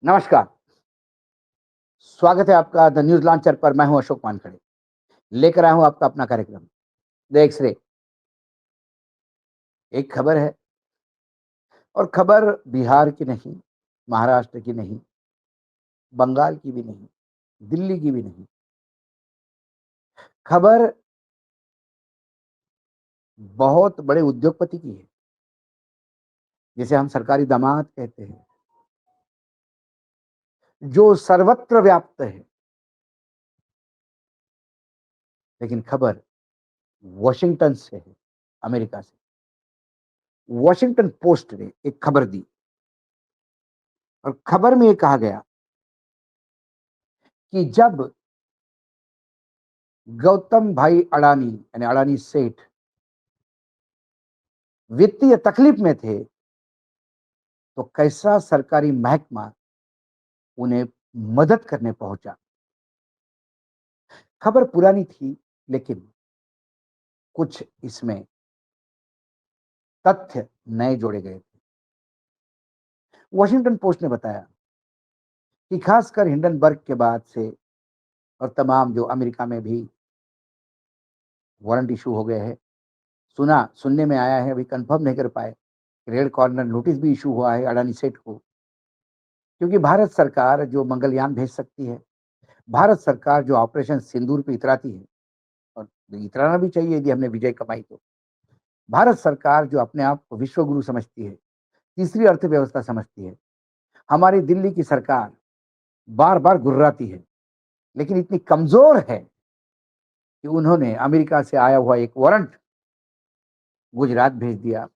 नमस्कार, स्वागत है आपका द न्यूज़ लॉन्चर पर। मैं हूं अशोक वानखड़े, लेकर आया हूं आपका अपना कार्यक्रम द एक्स-रे। एक खबर है और खबर बिहार की नहीं, महाराष्ट्र की नहीं, बंगाल की भी नहीं, दिल्ली की भी नहीं। खबर बहुत बड़े उद्योगपति की है, जिसे हम सरकारी दामाद कहते हैं, जो सर्वत्र व्याप्त है। लेकिन खबर वॉशिंगटन से है, अमेरिका से। वॉशिंगटन पोस्ट ने एक खबर दी और खबर में ये कहा गया कि जब गौतम भाई अडानी यानी अडानी सेठ वित्तीय तकलीफ में थे, तो कैसा सरकारी महकमा उन्हें मदद करने पहुंचा। खबर पुरानी थी, लेकिन कुछ इसमें तथ्य नए जोड़े गए थे। वॉशिंगटन पोस्ट ने बताया कि खासकर हिंडनबर्ग के बाद से और तमाम जो अमेरिका में भी वारंट इशू हो गए हैं, सुनने में आया है, अभी कंफर्म नहीं कर पाए, रेड कॉर्नर नोटिस भी इशू हुआ है अडानी सेठ को, क्योंकि भारत सरकार जो मंगलयान भेज सकती है, भारत सरकार जो ऑपरेशन सिंदूर पे इतराती है, और इतराना भी चाहिए यदि हमने विजय कमाई तो। भारत सरकार जो अपने आप को विश्व गुरु समझती है, तीसरी अर्थव्यवस्था समझती है, हमारी दिल्ली की सरकार बार बार गुर्राती है, लेकिन इतनी कमजोर है कि उन्होंने अमेरिका से आया हुआ एक वारंट गुजरात भेज दिया।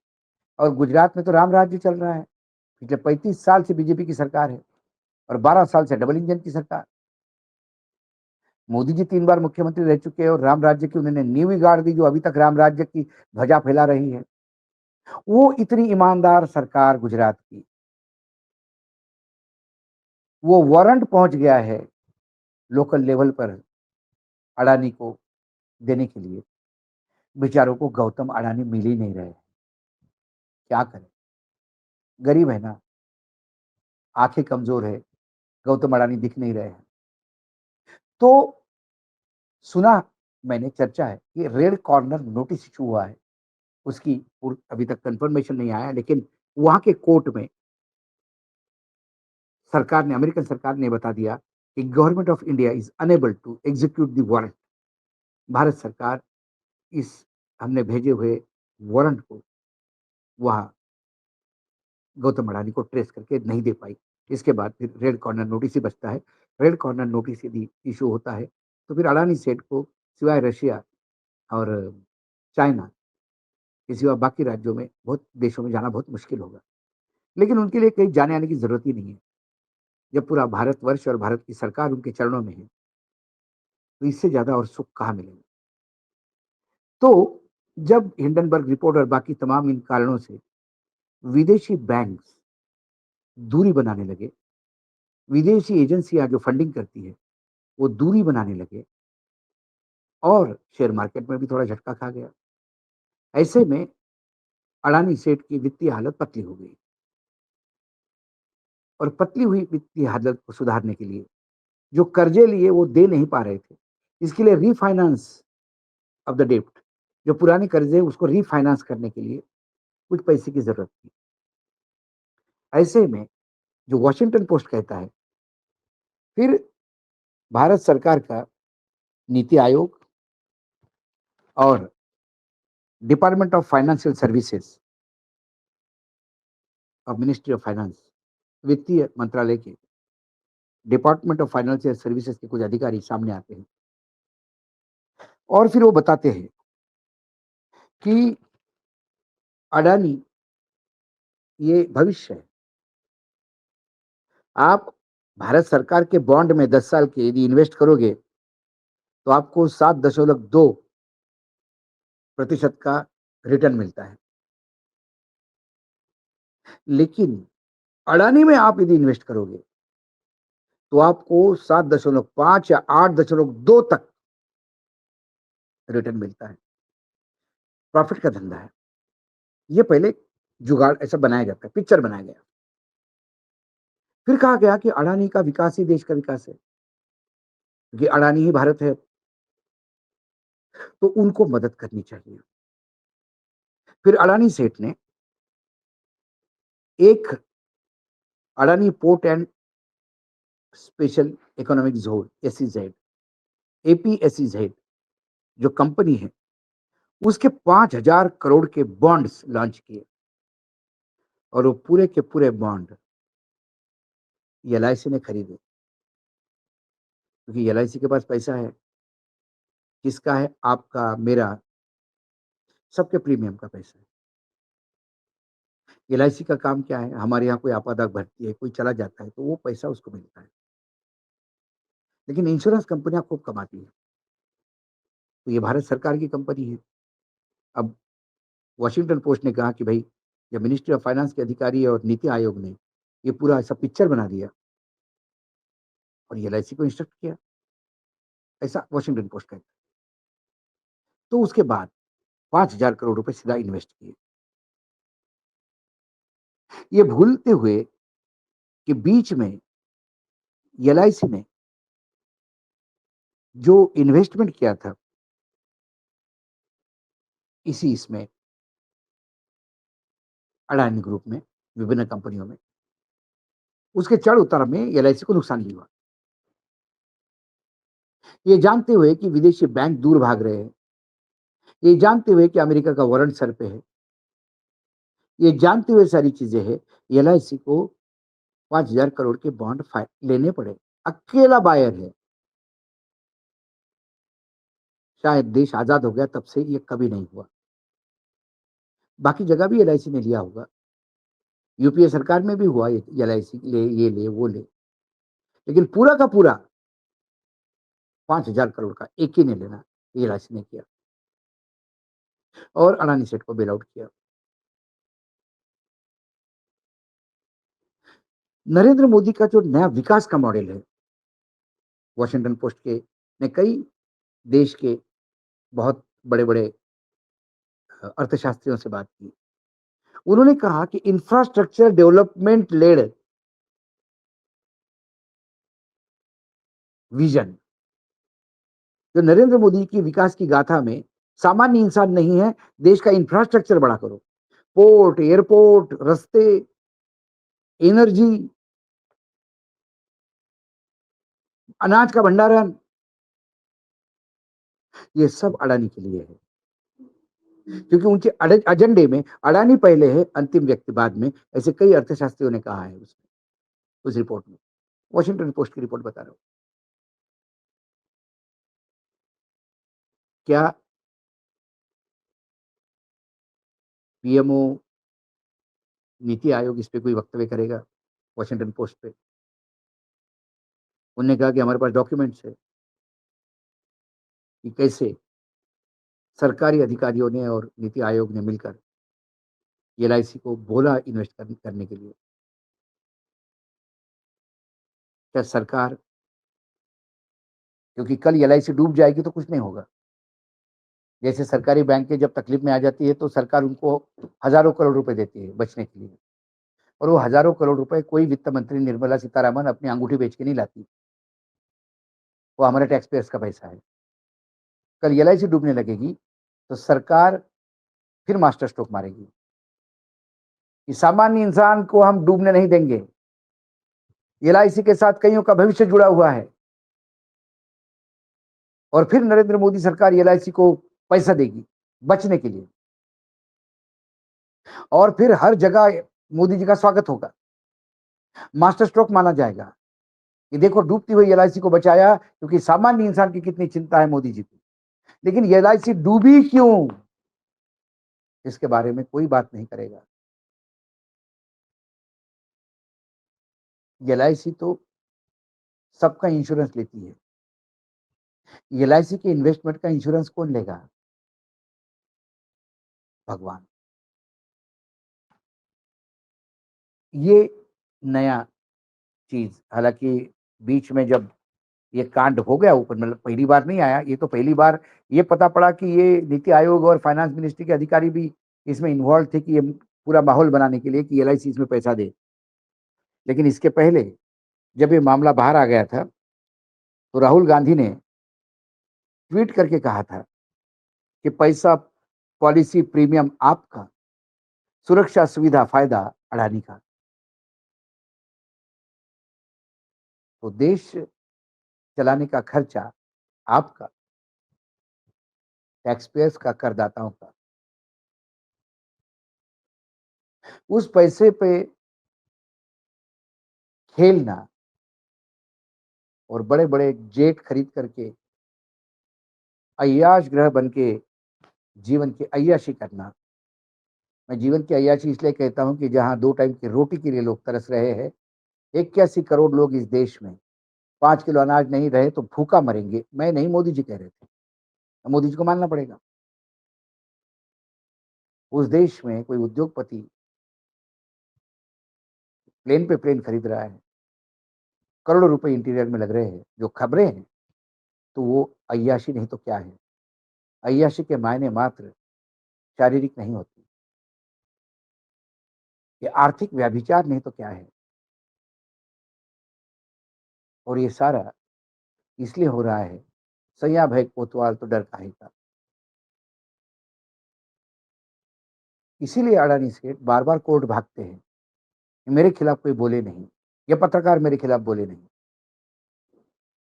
और गुजरात में तो राम राज्य चल रहा है। पिछले 35 साल से बीजेपी की सरकार है और 12 साल से डबल इंजन की सरकार। मोदी जी 3 बार मुख्यमंत्री रह चुके हैं और राम राज्य की उन्होंने नींव ही गाड़ दी, जो अभी तक राम राज्य की ध्वजा फैला रही है। वो इतनी ईमानदार सरकार गुजरात की, वो वारंट पहुंच गया है लोकल लेवल पर अडानी को देने के लिए। बेचारों को गौतम अडानी मिल ही नहीं रहे। क्या करें, गरीब है ना, आंखें कमजोर है, गौतम अडानी दिख नहीं रहे हैं। तो सुना मैंने, चर्चा है कि रेड कॉर्नर नोटिस इशू हुआ है। उसकी अभी तक कंफर्मेशन नहीं आया, लेकिन वहां के कोर्ट में सरकार ने, अमेरिकन सरकार ने बता दिया कि government of India is unable to execute the warrant. Bharat सरकार इस हमने भेजे हुए वारंट को वहां गौतम अडानी को ट्रेस करके नहीं दे पाई। इसके बाद फिर रेड कॉर्नर नोटिस ही बचता है। रेड कॉर्नर नोटिस यदि इशू होता है, तो फिर अडानी सेठ को सिवाय रशिया और चाइना के सिवा बाकी राज्यों में, बहुत देशों में जाना बहुत मुश्किल होगा। लेकिन उनके लिए कहीं जाने आने की जरूरत ही नहीं है। जब पूरा भारतवर्ष और भारत की सरकार उनके चरणों में है, तो इससे ज्यादा और सुख कहाँ मिलेगा। तो जब हिंडनबर्ग रिपोर्ट और बाकी तमाम इन कारणों से विदेशी बैंक दूरी बनाने लगे, विदेशी एजेंसियां जो फंडिंग करती है वो दूरी बनाने लगे, और शेयर मार्केट में भी थोड़ा झटका खा गया। ऐसे में अडानी सेठ की वित्तीय हालत पतली हो गई, और पतली हुई वित्तीय हालत को सुधारने के लिए जो कर्जे लिए वो दे नहीं पा रहे थे, इसके लिए रीफाइनेंस ऑफ द डेप्ट, जो पुराने कर्जे उसको रीफाइनेंस करने के लिए कुछ पैसे की जरूरत थी। ऐसे में जो वॉशिंगटन पोस्ट कहता है, फिर भारत सरकार का नीति आयोग और डिपार्टमेंट ऑफ फाइनेंशियल सर्विसेज और मिनिस्ट्री ऑफ फाइनेंस, वित्तीय मंत्रालय के डिपार्टमेंट ऑफ फाइनेंशियल सर्विसेज के कुछ अधिकारी सामने आते हैं और फिर वो बताते हैं कि अडानी ये भविष्य है। आप भारत सरकार के बॉन्ड में 10 साल के यदि इन्वेस्ट करोगे, तो आपको 7.2% का रिटर्न मिलता है। लेकिन अडानी में आप यदि इन्वेस्ट करोगे, तो आपको 7.5 या 8.2 तक रिटर्न मिलता है। प्रॉफिट का धंधा है ये। पहले जुगाड़ ऐसा बनाया जाता है, पिक्चर बनाया गया। फिर कहा गया कि अडानी का विकास ही देश का विकास है, क्योंकि अडानी ही भारत है, तो उनको मदद करनी चाहिए। फिर अडानी सेठ ने एक Adani port and special economic zone SEZ, APSEZ जो कंपनी है, उसके 5,000 करोड़ के बॉन्ड्स लॉन्च किए और वो पूरे के पूरे बॉन्ड एलआईसी ने खरीदे, क्योंकि एलआईसी के पास पैसा है। किसका है? आपका, मेरा, सबके प्रीमियम का पैसा है। एलआईसी का काम क्या है? हमारे यहाँ कोई आपदा घटती है, कोई चला जाता है, तो वो पैसा उसको मिलता है। लेकिन इंश्योरेंस कंपनियां खूब कमाती है, तो ये भारत सरकार की कंपनी है। अब वॉशिंगटन पोस्ट ने कहा कि भाई, जब मिनिस्ट्री ऑफ फाइनेंस के अधिकारी और नीति आयोग ने ये पूरा ऐसा पिक्चर बना दिया और एलआईसी को इंस्ट्रक्ट किया, ऐसा वॉशिंगटन पोस्ट कहता है। तो उसके बाद 5,000 करोड़ रुपए सीधा इन्वेस्ट किए। ये भूलते हुए कि बीच में एलआईसी ने जो इन्वेस्टमेंट किया था इसी इसमें, अडानी ग्रुप में, विभिन्न कंपनियों में, उसके चढ़-उतार में एलआईसी को नुकसान भी हुआ। ये जानते हुए कि विदेशी बैंक दूर भाग रहे हैं, ये जानते हुए कि अमेरिका का वारंट सर पे है, ये जानते हुए सारी चीज़ें हैं, एलआईसी को 5,000 करोड़ के बॉन्ड लेने पड़े। अकेला बायर है। शायद देश आज़ाद हो गया तब से ये कभी नहीं हुआ। बाकी जगह भी एलआईसी ने लिया होगा। यूपीए सरकार में भी हुआ ये, एलआईसी ले, ये ले, वो ले। लेकिन पूरा का पूरा 5,000 करोड़ का एक ही ने लेना, ये एलआईसी ने किया और अडानी सेठ को बेल आउट किया। नरेंद्र मोदी का जो नया विकास का मॉडल है, वॉशिंगटन पोस्ट के ने कई देश के बहुत बड़े-बड़े अर्थशास्त्रियों से बात की। उन्होंने कहा कि इंफ्रास्ट्रक्चर डेवलपमेंट लेड विजन, जो नरेंद्र मोदी की विकास की गाथा में सामान्य इंसान नहीं है, देश का इंफ्रास्ट्रक्चर बड़ा करो। पोर्ट, एयरपोर्ट, रास्ते, एनर्जी, अनाज का भंडारण, ये सब अडानी के लिए है। क्योंकि उनके एजेंडे में अडानी पहले है, अंतिम व्यक्ति बाद में, ऐसे कई अर्थशास्त्रियों ने कहा है उसमें, उस रिपोर्ट में। वॉशिंगटन पोस्ट की रिपोर्ट बता रहा हूँ। क्या पीएमओ, नीति आयोग इस पे कोई वक्तव्य करेगा? वॉशिंगटन पोस्ट पे उन्होंने कहा कि हमारे पास डॉक्यूमेंट्स है कि कैसे सरकारी अधिकारियों ने और नीति आयोग ने मिलकर एलआईसी को बोला इन्वेस्ट करने के लिए। क्या सरकार, क्योंकि कल एलआईसी डूब जाएगी तो कुछ नहीं होगा। जैसे सरकारी बैंकें जब तकलीफ में आ जाती है तो सरकार उनको हजारों करोड़ रुपए देती है बचने के लिए, और वो हजारों करोड़ रुपए कोई वित्त मंत्री निर्मला सीतारामन अपनी अंगूठी बेच के नहीं लाती, वो हमारे टैक्स पेयर्स का पैसा है। कल एलआईसी डूबने लगेगी तो सरकार फिर मास्टर स्ट्रोक मारेगी कि सामान्य इंसान को हम डूबने नहीं देंगे, एलआईसी के साथ कईयों का भविष्य जुड़ा हुआ है। और फिर नरेंद्र मोदी सरकार एलआईसी को पैसा देगी बचने के लिए, और फिर हर जगह मोदी जी का स्वागत होगा, मास्टर स्ट्रोक माना जाएगा कि देखो डूबती हुई एलआईसी को बचाया, क्योंकि सामान्य इंसान की कितनी चिंता है मोदी जी को। लेकिन एलआईसी डूबी क्यों, इसके बारे में कोई बात नहीं करेगा। एलआईसी तो सबका इंश्योरेंस लेती है। एलआईसी के इन्वेस्टमेंट का इंश्योरेंस कौन लेगा? भगवान। ये नया चीज, हालांकि बीच में जब ये कांड हो गया ऊपर, मतलब पहली बार नहीं आया ये, तो पहली बार ये पता पड़ा कि ये नीति आयोग और फाइनेंस मिनिस्ट्री के अधिकारी भी इसमें इन्वॉल्व थे कि ये पूरा माहौल बनाने के लिए कि एलआईसी इसमें पैसा दे। लेकिन इसके पहले जब ये मामला बाहर आ गया था, तो राहुल गांधी ने ट्वीट करके कहा था कि पैसा, पॉलिसी, प्रीमियम आपका, सुरक्षा, सुविधा, फायदा अडानी का। तो देश चलाने का खर्चा आपका, टैक्स पेयर्स का, करदाताओं का। उस पैसे पे खेलना और बड़े-बड़े जेट खरीद करके अय्याश ग्रह बन के जीवन की अय्याशी करना। मैं जीवन की अय्याशी इसलिए कहता हूँ कि जहाँ 2 टाइम की रोटी के लिए लोग तरस रहे हैं, 81 करोड़ लोग इस देश में 5 किलो अनाज नहीं रहे तो भूखा मरेंगे। मैं नहीं, मोदी जी कह रहे थे। मोदी जी को मानना पड़ेगा। उस देश में कोई उद्योगपति प्लेन पे प्लेन खरीद रहा है, करोड़ों रुपए इंटीरियर में लग रहे हैं, जो खबरें हैं, तो वो अय्याशी नहीं तो क्या है? अय्याशी के मायने मात्र शारीरिक नहीं होते। ये आर्थिक व्यभिचार नहीं तो क्या है? और ये सारा इसलिए हो रहा है, सैया भय कोतवाल तो डर काहे का। इसीलिए अडानी सेठ बार-बार कोर्ट भागते हैं, कि मेरे खिलाफ कोई बोले नहीं, ये पत्रकार मेरे खिलाफ बोले नहीं।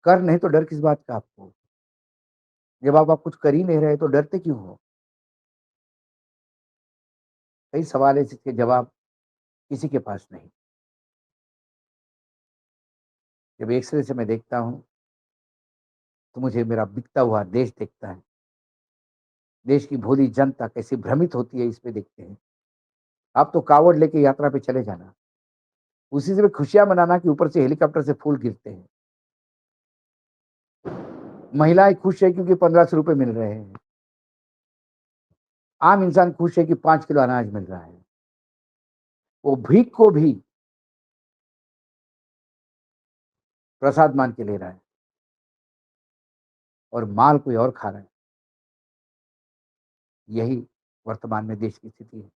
कर नहीं तो डर किस बात का आपको? जब आप कुछ कर ही नहीं रहे तो डरते क्यों हो? कई सवाल है जिसके जवाब किसी के पास नहीं। जब एक्स-रे से मैं देखता हूँ, तो मुझे मेरा बिकता हुआ देश दिखता है। देश की भोली जनता कैसी भ्रमित होती है, इसमें देखते हैं। आप तो कावड़ लेके यात्रा पे चले जाना, उसी से भी खुशियाँ मनाना कि ऊपर से हेलीकॉप्टर से फूल गिरते हैं। महिलाएँ खुश है क्योंकि 1500 रुपए मिल रहे हैं। आम इंसान खुश है कि 5 किलो अनाज मिल रहा है। वो भीख को भी प्रसाद मान के ले रहा है और माल कोई और खा रहा है। यही वर्तमान में देश की स्थिति है।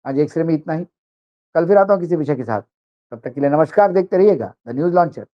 आज एक्स-रे में इतना ही। कल फिर आता हूँ किसी विषय के साथ। तब तक के लिए नमस्कार, देखते रहिएगा द न्यूज़ लॉन्चर।